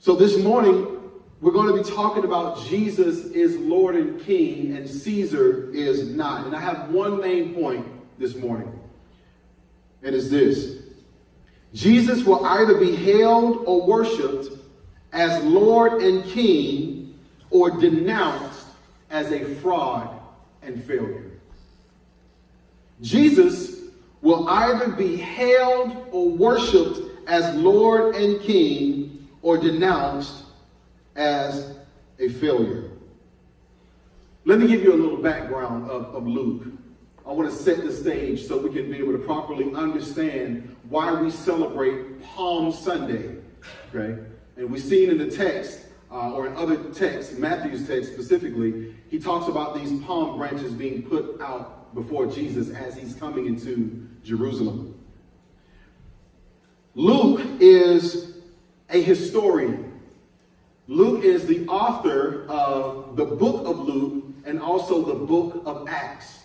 So this morning, we're going to be talking about Jesus is Lord and King and Caesar is not. And I have one main point this morning. And it's this. Jesus will either be hailed or worshiped as Lord and King or denounced as a fraud and failure. Jesus will either be hailed or worshiped as Lord and King or denounced as a failure. Let me give you a little background of Luke. I want to set the stage so we can be able to properly understand why we celebrate Palm Sunday. Okay? And we've seen in the text, or in other texts, Matthew's text specifically, he talks about these palm branches being put out before Jesus as he's coming into Jerusalem. Luke is a historian. Luke is the author of the book of Luke and also the book of Acts.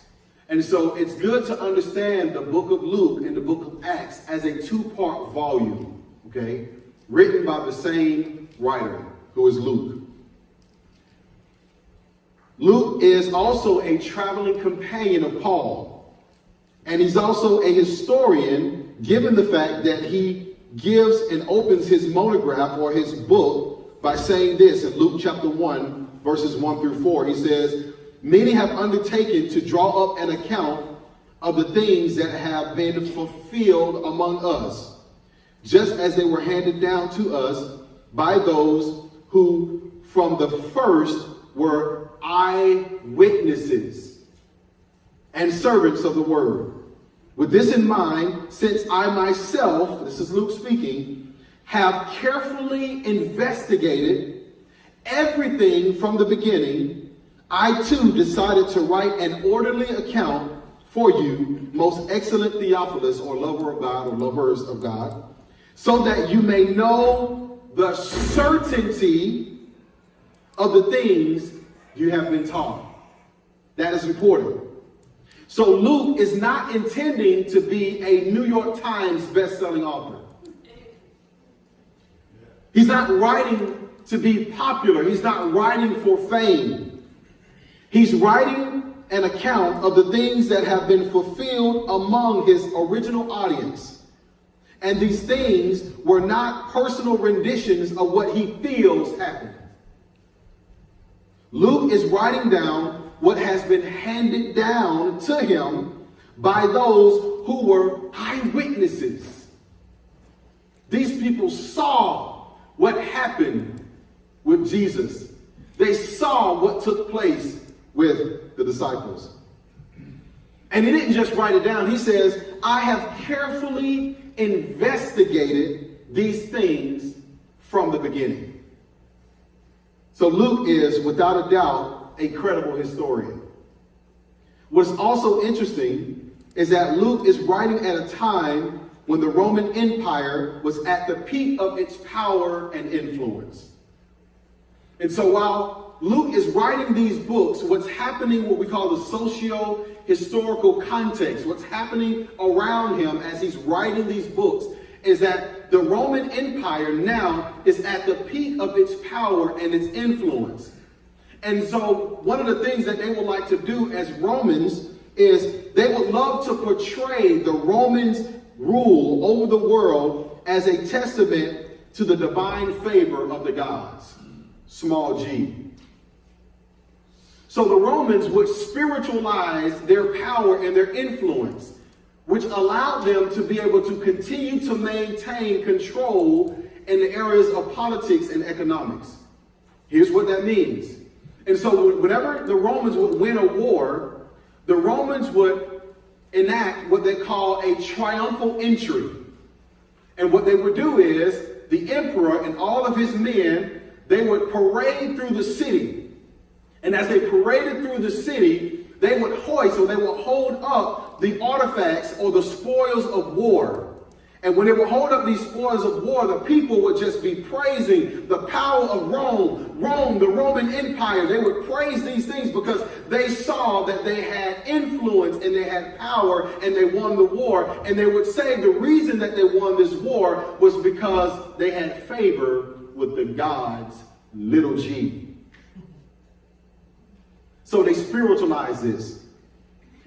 And so it's good to understand the book of Luke and the book of Acts as a two-part volume, okay, written by the same writer, who is Luke. Luke is also a traveling companion of Paul, and he's also a historian, given the fact that he gives and opens his monograph or his book by saying this in Luke chapter 1, verses 1 through 4. He says, "Many have undertaken to draw up an account of the things that have been fulfilled among us, just as they were handed down to us by those who from the first were eyewitnesses and servants of the word. With this in mind, since I myself," this is Luke speaking, "have carefully investigated everything from the beginning, I too decided to write an orderly account for you, most excellent Theophilus," or lover of God or lovers of God, "so that you may know the certainty of the things you have been taught." That is important. So Luke is not intending to be a New York Times best-selling author. He's not writing to be popular. He's not writing for fame. He's writing an account of the things that have been fulfilled among his original audience. And these things were not personal renditions of what he feels happened. Luke is writing down what has been handed down to him by those who were eyewitnesses. These people saw what happened with Jesus. They saw what took place with the disciples. And he didn't just write it down. He says, "I have carefully investigated these things from the beginning." So Luke is, without a doubt, a credible historian. What's also interesting is that Luke is writing at a time when the Roman Empire was at the peak of its power and influence. And so while Luke is writing these books, what's happening, what we call the socio-historical context, what's happening around him as he's writing these books, is that the Roman Empire now is at the peak of its power and its influence. And so one of the things that they would like to do as Romans is they would love to portray the Romans' rule over the world as a testament to the divine favor of the gods, small g. So the Romans would spiritualize their power and their influence, which allowed them to be able to continue to maintain control in the areas of politics and economics. Here's what that means. And so whenever the Romans would win a war, the Romans would enact what they call a triumphal entry. And what they would do is the emperor and all of his men, they would parade through the city. And as they paraded through the city, they would hoist or they would hold up the artifacts or the spoils of war. And when they would hold up these spoils of war, the people would just be praising the power of Rome, the Roman Empire. They would praise these things because they saw that they had influence and they had power and they won the war. And they would say the reason that they won this war was because they had favor with the gods, little g. So they spiritualized this.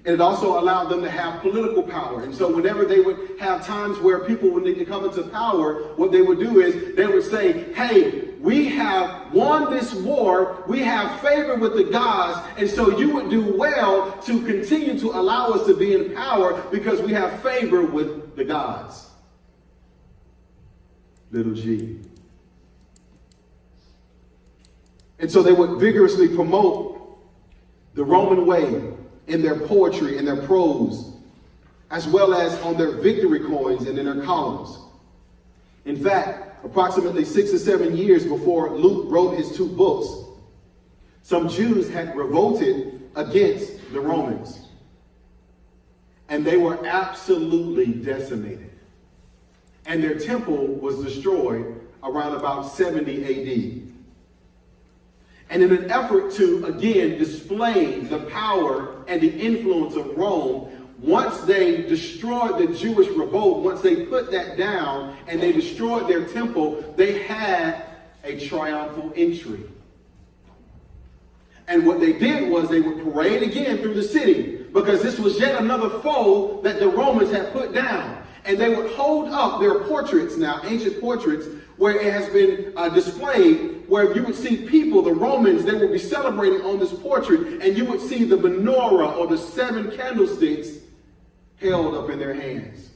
And it also allowed them to have political power. And so whenever they would have times where people would need to come into power, what they would do is they would say, hey, we have won this war. We have favor with the gods. And so you would do well to continue to allow us to be in power because we have favor with the gods. Little g. And so they would vigorously promote the Roman way in their poetry and their prose, as well as on their victory coins and in their columns. In fact, approximately 6 or 7 years before Luke wrote his 2 books, some Jews had revolted against the Romans. And they were absolutely decimated. And their temple was destroyed around about 70 AD. And in an effort to, again, display the power and the influence of Rome, once they destroyed the Jewish revolt, once they put that down and they destroyed their temple, they had a triumphal entry. And what they did was they would parade again through the city, because this was yet another foe that the Romans had put down. And they would hold up their portraits now, ancient portraits, where it has been displayed, where you would see people, the Romans, they would be celebrating on this portrait, and you would see the menorah or the 7 candlesticks held up in their hands.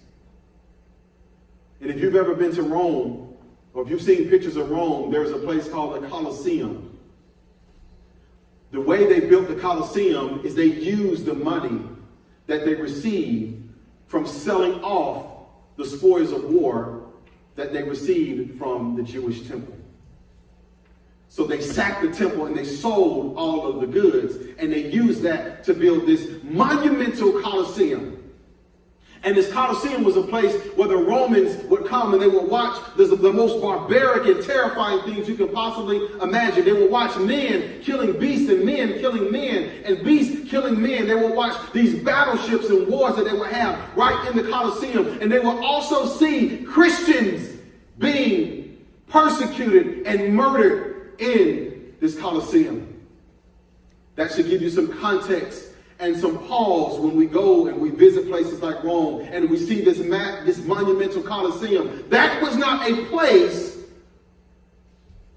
And if you've ever been to Rome, or if you've seen pictures of Rome, there's a place called the Colosseum. The way they built the Colosseum is they used the money that they received from selling off the spoils of war that they received from the Jewish temple. So they sacked the temple and they sold all of the goods, and they used that to build this monumental Colosseum. And this Colosseum was a place where the Romans would come and they would watch the most barbaric and terrifying things you can possibly imagine. They would watch men killing beasts and men killing men and beasts killing men. They would watch these battleships and wars that they would have right in the Colosseum. And they would also see Christians being persecuted and murdered in this Colosseum. That should give you some context and some pause when we go and we visit places like Rome and we see this monumental Colosseum. That was not a place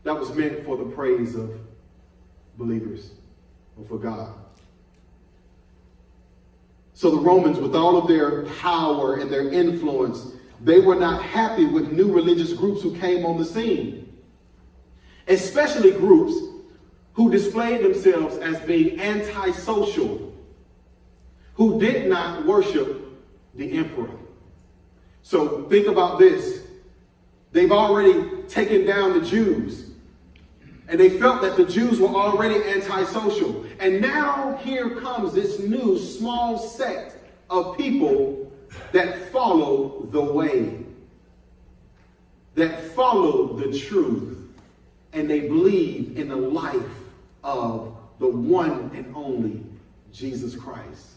that was meant for the praise of believers or for God. So the Romans, with all of their power and their influence, they were not happy with new religious groups who came on the scene, especially groups who displayed themselves as being antisocial, who did not worship the emperor. So think about this. They've already taken down the Jews, and they felt that the Jews were already antisocial. And now here comes this new small sect of people that follow the way, that follow the truth, and they believe in the life of the one and only Jesus Christ.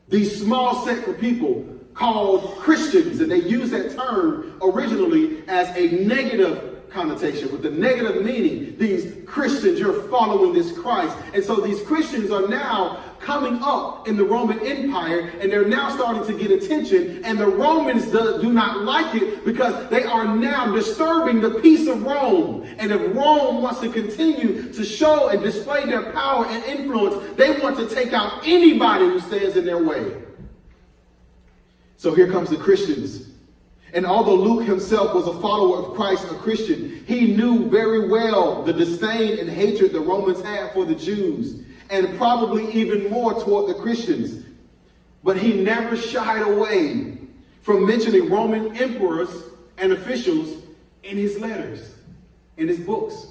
These small sect of people called Christians, and they use that term originally as a negative connotation, with the negative meaning. These Christians, you're following this Christ. And so these Christians are now coming up in the Roman Empire, and they're now starting to get attention, and the Romans do not like it because they are now disturbing the peace of Rome. And if Rome wants to continue to show and display their power and influence, they want to take out anybody who stands in their way. So here comes the Christians. And although Luke himself was a follower of Christ, a Christian, he knew very well the disdain and hatred the Romans had for the Jews, and probably even more toward the Christians. But he never shied away from mentioning Roman emperors and officials in his letters, in his books.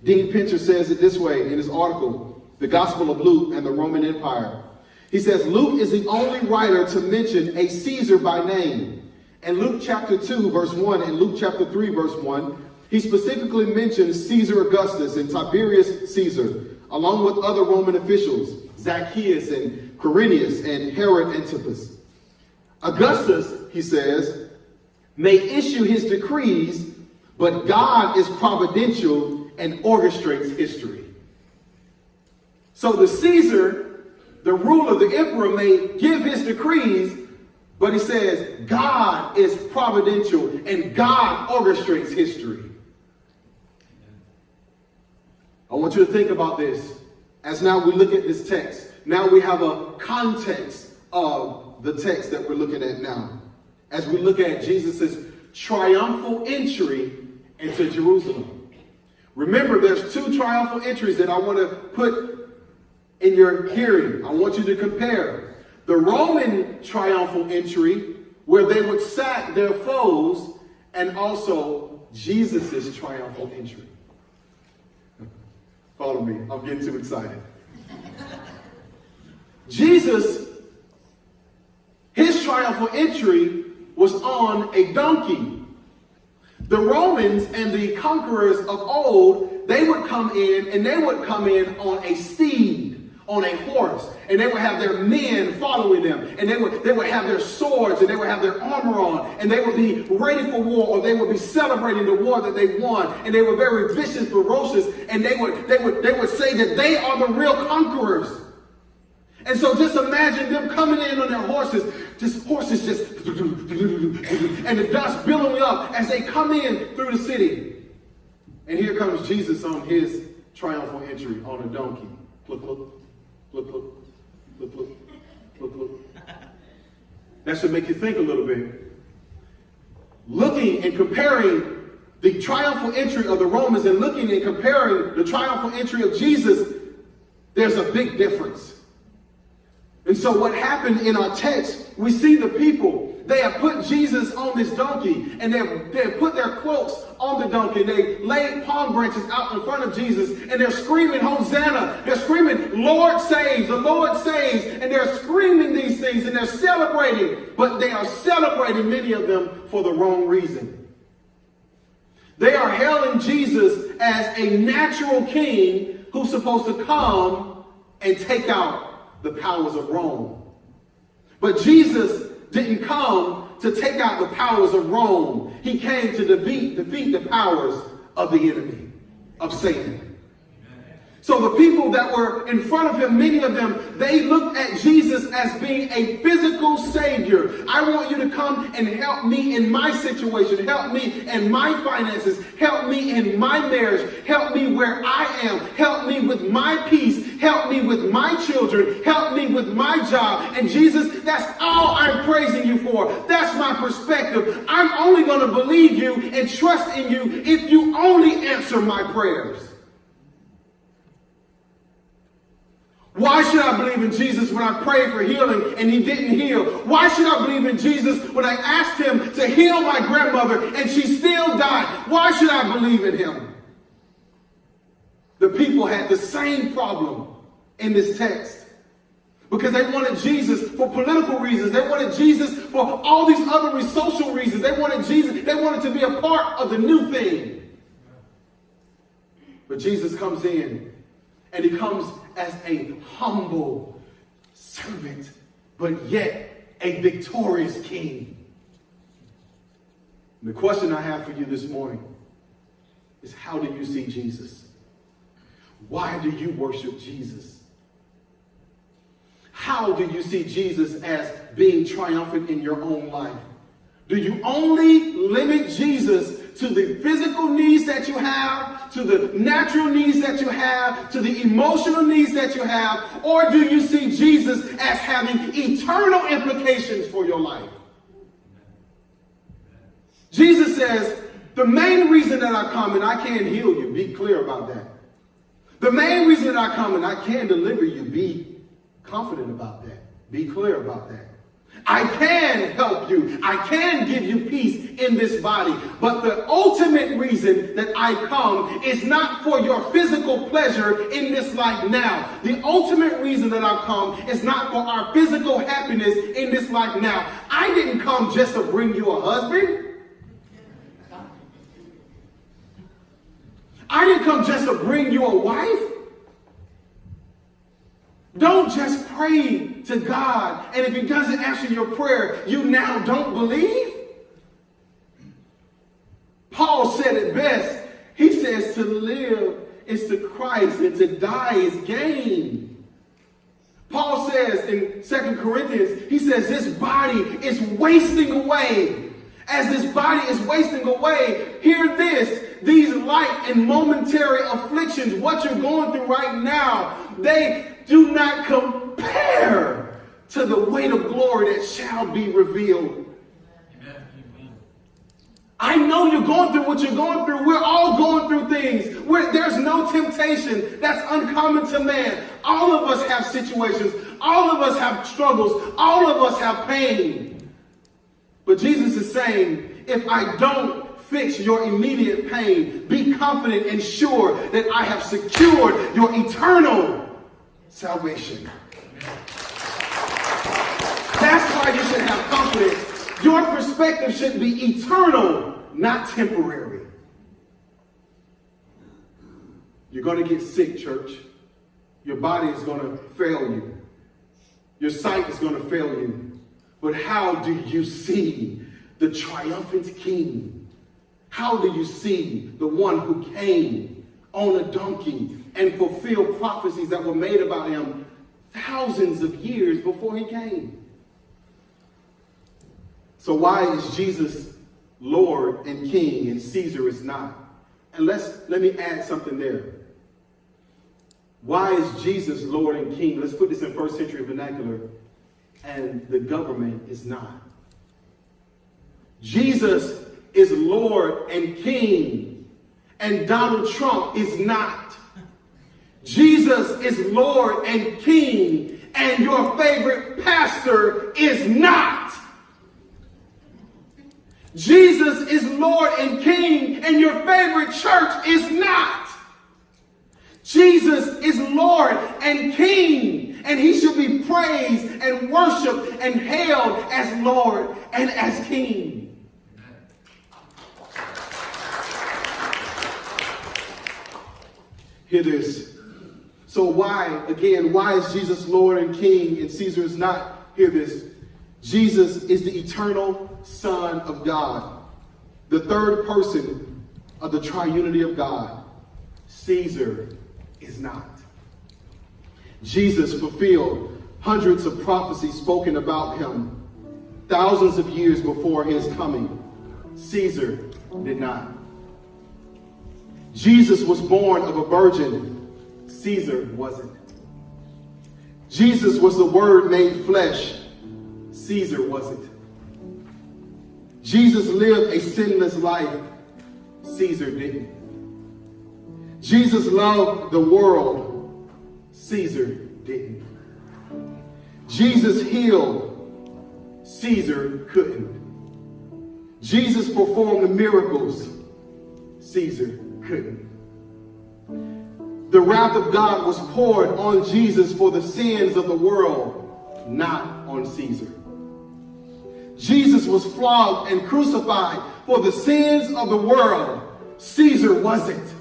Dean Pincher says it this way in his article, The Gospel of Luke and the Roman Empire. He says, Luke is the only writer to mention a Caesar by name. In Luke chapter 2, verse 1, and Luke chapter 3, verse 1, he specifically mentions Caesar Augustus and Tiberius Caesar, along with other Roman officials, Zacchaeus and Quirinius and Herod Antipas. Augustus, he says, may issue his decrees, but God is providential and orchestrates history. So the Caesar, the ruler, the emperor, may give his decrees, but he says God is providential and God orchestrates history. I want you to think about this as now we look at this text. Now we have a context of the text that we're looking at now. As we look at Jesus' triumphal entry into Jerusalem. Remember, there's two triumphal entries that I want to put in your hearing. I want you to compare. The Roman triumphal entry, where they would sack their foes, and also Jesus' triumphal entry. Follow me. I'm getting too excited. Jesus, his triumphal entry was on a donkey. The Romans and the conquerors of old, they would come in on a steed, on a horse, and they would have their men following them, and they would have their swords, and they would have their armor on, and they would be ready for war, or they would be celebrating the war that they won, and they were very vicious, ferocious, and they would say that they are the real conquerors. And so just imagine them coming in on their horses, and the dust billowing up as they come in through the city. And here comes Jesus on his triumphal entry on a donkey. Look, look, look, look, look, look, look, look. That should make you think a little bit. Looking and comparing the triumphal entry of the Romans and looking and comparing the triumphal entry of Jesus, there's a big difference. And so what happened in our text, we see the people, they have put Jesus on this donkey, and they have put their cloaks on the donkey. They laid palm branches out in front of Jesus, and they're screaming, Hosanna. They're screaming, Lord saves, the Lord saves. And they're screaming these things, and they're celebrating. But they are celebrating, many of them, for the wrong reason. They are hailing Jesus as a natural king who's supposed to come and take out the powers of Rome. But Jesus didn't come to take out the powers of Rome. He came to defeat the powers of the enemy, of Satan. So the people that were in front of him, many of them, they looked at Jesus as being a physical savior. I want you to come and help me in my situation. Help me in my finances. Help me in my marriage. Help me where I am. Help me with my peace. Help me with my children. Help me with my job. And Jesus, that's all I'm praising you for. That's my perspective. I'm only going to believe you and trust in you if you only answer my prayers. Why should I believe in Jesus when I prayed for healing and he didn't heal? Why should I believe in Jesus when I asked him to heal my grandmother and she still died? Why should I believe in him? The people had the same problem in this text because they wanted Jesus for political reasons. They wanted Jesus for all these other social reasons. They wanted Jesus. They wanted to be a part of the new thing. But Jesus comes in and he comes as a humble servant, but yet a victorious king. And the question I have for you this morning is, how do you see Jesus? Why do you worship Jesus? How do you see Jesus as being triumphant in your own life? Do you only limit Jesus to the physical needs that you have, to the natural needs that you have, to the emotional needs that you have, or do you see Jesus as having eternal implications for your life? Jesus says, the main reason that I come and I can heal you, be clear about that. The main reason that I come and I can deliver you, be confident about that. Be clear about that. I can help you. I can give you peace in this body. But the ultimate reason that I come is not for your physical pleasure in this life now. The ultimate reason that I come is not for our physical happiness in this life now. I didn't come just to bring you a husband. I didn't come just to bring you a wife. Don't just pray to God, and if he doesn't answer your prayer, you now don't believe. Paul said it Yes, he says to live is to Christ and to die is gain. Paul says in 2 Corinthians, he says this body is wasting away. As this body is wasting away, hear this, these light and momentary afflictions, what you're going through right now, they do not compare to the weight of glory that shall be revealed. I know you're going through what you're going through. We're all going through things where there's no temptation that's uncommon to man. All of us have situations. All of us have struggles. All of us have pain. But Jesus is saying, if I don't fix your immediate pain, be confident and sure that I have secured your eternal salvation. That's why you should have confidence. Your perspective should be eternal, not temporary. You're going to get sick, church. Your body is going to fail you. Your sight is going to fail you. But how do you see the triumphant King? How do you see the one who came on a donkey and fulfilled prophecies that were made about him thousands of years before he came? So why is Jesus Lord and King and Caesar is not? And let me add something there. Why is Jesus Lord and King? Let's put this in first century vernacular. And the government is not. Jesus is Lord and King, and Donald Trump is not. Jesus is Lord and King, and your favorite pastor is not. Jesus is Lord and King, and your favorite church is not. Jesus is Lord and King, and he should be praised and worshiped and hailed as Lord and as King. Hear this. So why is Jesus Lord and King and Caesar is not? Hear this. Jesus is the eternal Son of God, the third person of the triunity of God. Caesar is not. Jesus fulfilled hundreds of prophecies spoken about him thousands of years before his coming. Caesar did not. Jesus was born of a virgin. Caesar wasn't. Jesus was the Word made flesh. Caesar wasn't. Jesus lived a sinless life. Caesar didn't. Jesus loved the world. Caesar didn't. Jesus healed. Caesar couldn't. Jesus performed the miracles. Caesar couldn't. The wrath of God was poured on Jesus for the sins of the world, not on Caesar. Jesus was flogged and crucified for the sins of the world. Caesar wasn't.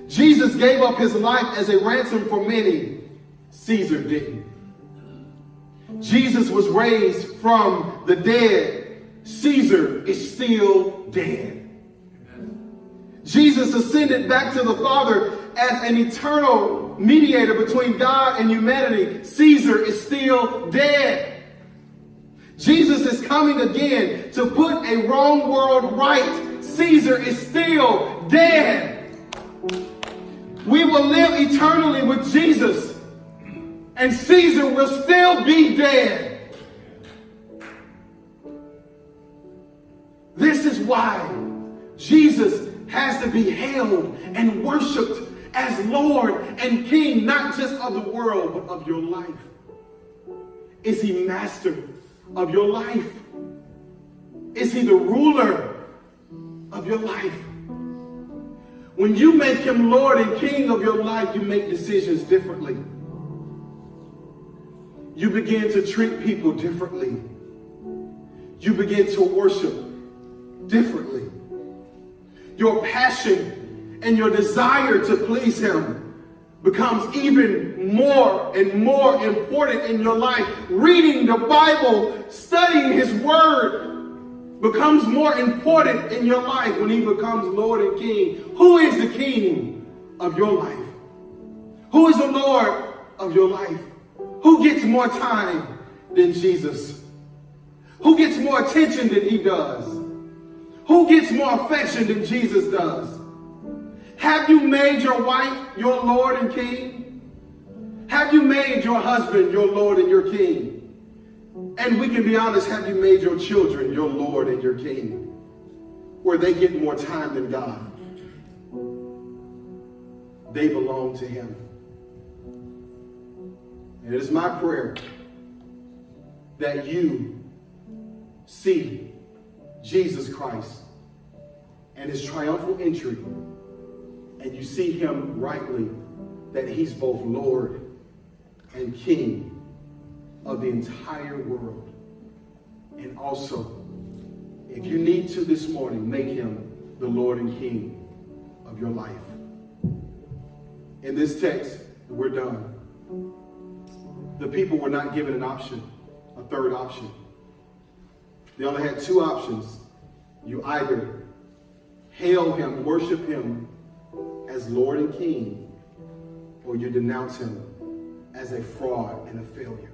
Jesus gave up his life as a ransom for many. Caesar didn't. Jesus was raised from the dead. Caesar is still dead. Jesus ascended back to the Father as an eternal mediator between God and humanity. Caesar is still dead. Jesus is coming again to put a wrong world right. Caesar is still dead. We will live eternally with Jesus, and Caesar will still be dead. This is why Jesus has to be hailed and worshiped as Lord and King, not just of the world, but of your life. Is he master of your life? Is he the ruler of your life? When you make him Lord and King of your life, you make decisions differently. You begin to treat people differently. You begin to worship differently. Your passion and your desire to please him becomes even more and more important in your life. Reading the Bible, studying his word, becomes more important in your life when he becomes Lord and King. Who is the King of your life? Who is the Lord of your life? Who gets more time than Jesus? Who gets more attention than he does? Who gets more affection than Jesus does? Have you made your wife your Lord and King? Have you made your husband your Lord and your King? And we can be honest, have you made your children your Lord and your King? Where they get more time than God. They belong to him. And it is my prayer that you see Jesus Christ and his triumphal entry, and you see him rightly, that he's both Lord and King of the entire world. And also, if you need to this morning, make him the Lord and King of your life. In this text, we're done. The people were not given an option, a third option. They only had two options. You either hail him, worship him as Lord and King, or you denounce him as a fraud and a failure.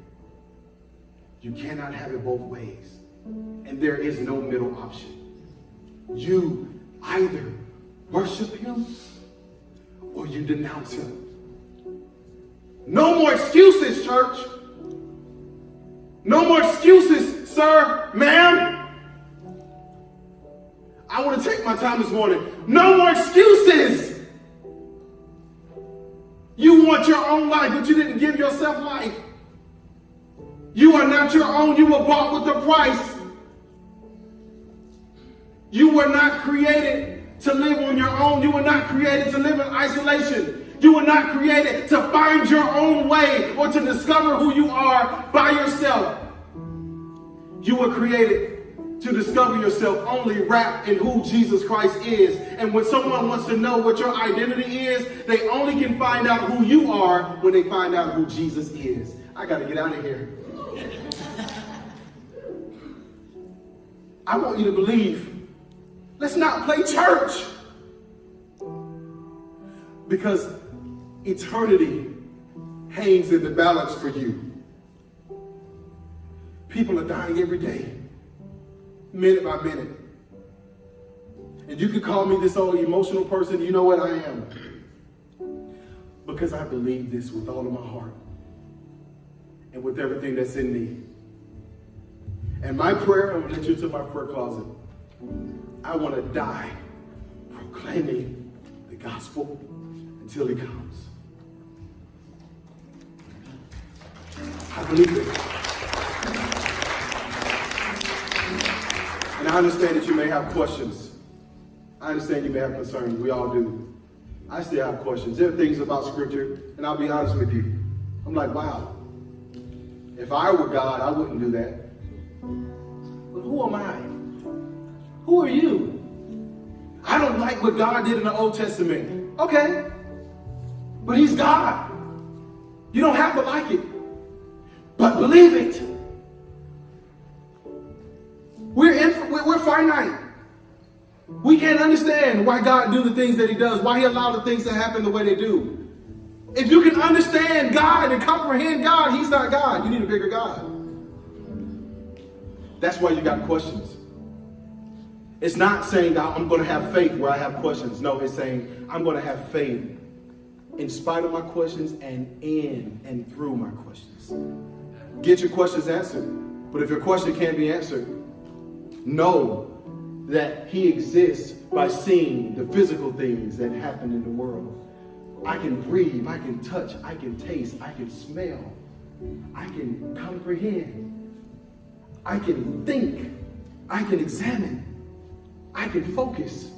You cannot have it both ways. And there is no middle option. You either worship him or you denounce him. No more excuses, church. No more excuses, sir, ma'am. I want to take my time this morning. No more excuses. You want your own life, but you didn't give yourself life. You are not your own. You were bought with a price. You were not created to live on your own. You were not created to live in isolation. You were not created to find your own way or to discover who you are by yourself. You were created to discover yourself only wrapped in who Jesus Christ is. And when someone wants to know what your identity is, they only can find out who you are when they find out who Jesus is. I got to get out of here. I want you to believe. Let's not play church. Because eternity hangs in the balance for you. People are dying every day, minute by minute. And you could call me this old emotional person. You know what I am. Because I believe this with all of my heart and with everything that's in me. And my prayer, I'm going to let you into my prayer closet. I want to die proclaiming the gospel until he comes. I believe it. And I understand that you may have questions. I understand you may have concerns. We all do. I still have questions. There are things about Scripture, and I'll be honest with you. I'm like, wow. If I were God, I wouldn't do that. But who am I? Who are you? I don't like what God did in the Old Testament. Okay. But he's God. You don't have to like it. But believe it. We're finite. We can't understand why God do the things that he does, why he allowed the things to happen the way they do. If you can understand God and comprehend God, he's not God. You need a bigger God. That's why you got questions. It's not saying I'm going to have faith where I have questions. No, it's saying I'm going to have faith in spite of my questions and in and through my questions. Get your questions answered. But if your question can't be answered, know that he exists by seeing the physical things that happen in the world. I can breathe, I can touch, I can taste, I can smell, I can comprehend, I can think, I can examine, I can focus,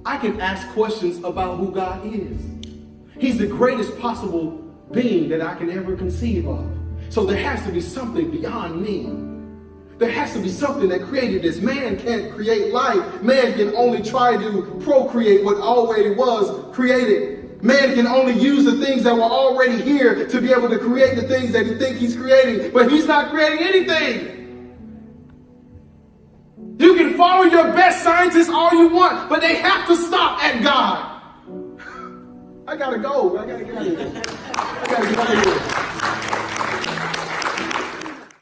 I can ask questions about who God is. He's the greatest possible being that I can ever conceive of. So there has to be something beyond me. There has to be something that created this. Man can't create life. Man can only try to procreate what already was created. Man can only use the things that were already here to be able to create the things that he thinks he's creating. But he's not creating anything. You can follow your best scientists all you want, but they have to stop at God. I gotta go. I gotta get out of here. I gotta get out of here.